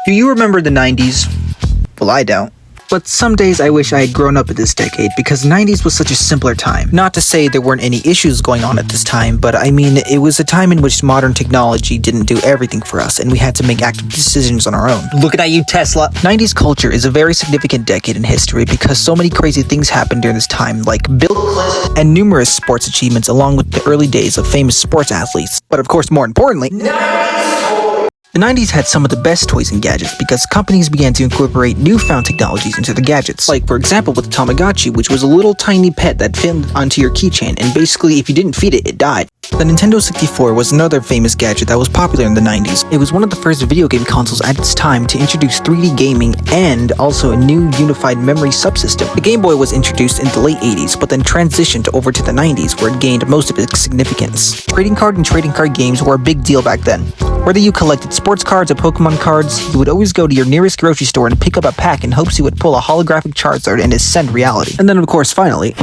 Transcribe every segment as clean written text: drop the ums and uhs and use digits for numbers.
Do you remember the 90s? Well, I don't. But some days I wish I had grown up in this decade because the 90s was such a simpler time. Not to say there weren't any issues going on at this time, but I mean, it was a time in which modern technology didn't do everything for us and we had to make active decisions on our own. Looking at you, Tesla. 90s culture is a very significant decade in history because so many crazy things happened during this time, like Bill Clinton and numerous sports achievements along with the early days of famous sports athletes. But of course, more importantly, the 90s had some of the best toys and gadgets because companies began to incorporate newfound technologies into the gadgets. Like, for example, with the Tamagotchi, which was a little tiny pet that fit onto your keychain, and basically, if you didn't feed it, it died. The Nintendo 64 was another famous gadget that was popular in the 90s. It was one of the first video game consoles at its time to introduce 3D gaming and also a new unified memory subsystem. The Game Boy was introduced in the late 80s, but then transitioned over to the 90s where it gained most of its significance. Trading card and trading card games were a big deal back then. Whether you collected sports cards or Pokemon cards, you would always go to your nearest grocery store and pick up a pack in hopes you would pull a holographic Charizard and ascend reality. And then of course, finally,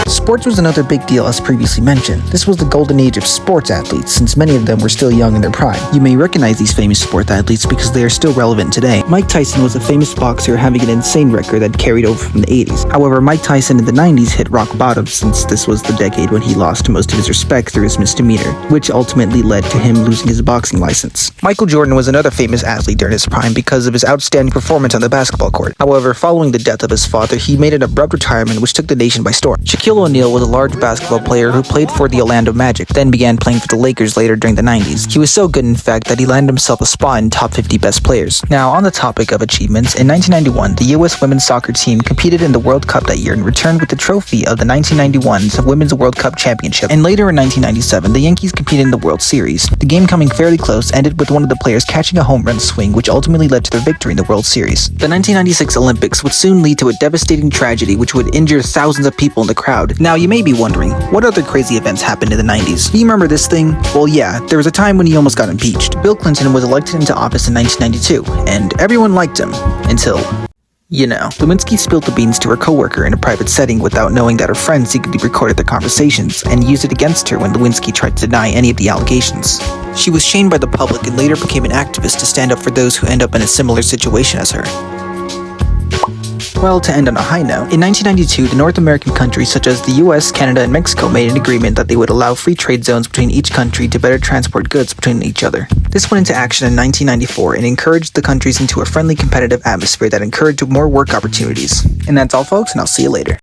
sports was another big deal as previously mentioned. This was the golden age of sports athletes since many of them were still young in their prime. You may recognize these famous sports athletes because they are still relevant today. Mike Tyson was a famous boxer having an insane record that carried over from the 80s. However, Mike Tyson in the 90s hit rock bottom since this was the decade when he lost most of his respect through his misdemeanor, which ultimately led to him losing his boxing license. Michael Jordan was another famous athlete during his prime because of his outstanding performance on the basketball court. However, following the death of his father, he made an abrupt retirement which took the nation by storm. Shaquille O'Neal was a large basketball player who played for the Orlando Magic, then began playing for the Lakers later during the 90s. He was so good, in fact, that he landed himself a spot in top 50 best players. Now, on the topic of achievements, in 1991, the U.S. women's soccer team competed in the World Cup that year and returned with the trophy of the 1991 Women's World Cup Championship. And later in 1997, the Yankees competed in the World Series. The game coming fairly close ended with one of the players catching a home run swing, which ultimately led to their victory in the World Series. The 1996 Olympics would soon lead to a devastating tragedy which would injure thousands of people in the crowd. Now, you may be wondering, what other crazy events happened in the 90s? Do you remember this thing? Well, yeah, there was a time when he almost got impeached. Bill Clinton was elected into office in 1992, and everyone liked him, until, you know. Lewinsky spilled the beans to her coworker in a private setting without knowing that her friend secretly recorded their conversations and used it against her when Lewinsky tried to deny any of the allegations. She was shamed by the public and later became an activist to stand up for those who end up in a similar situation as her. Well, to end on a high note, in 1992, the North American countries such as the US, Canada, and Mexico made an agreement that they would allow free trade zones between each country to better transport goods between each other. This went into action in 1994 and encouraged the countries into a friendly, competitive atmosphere that encouraged more work opportunities. And that's all, folks, and I'll see you later.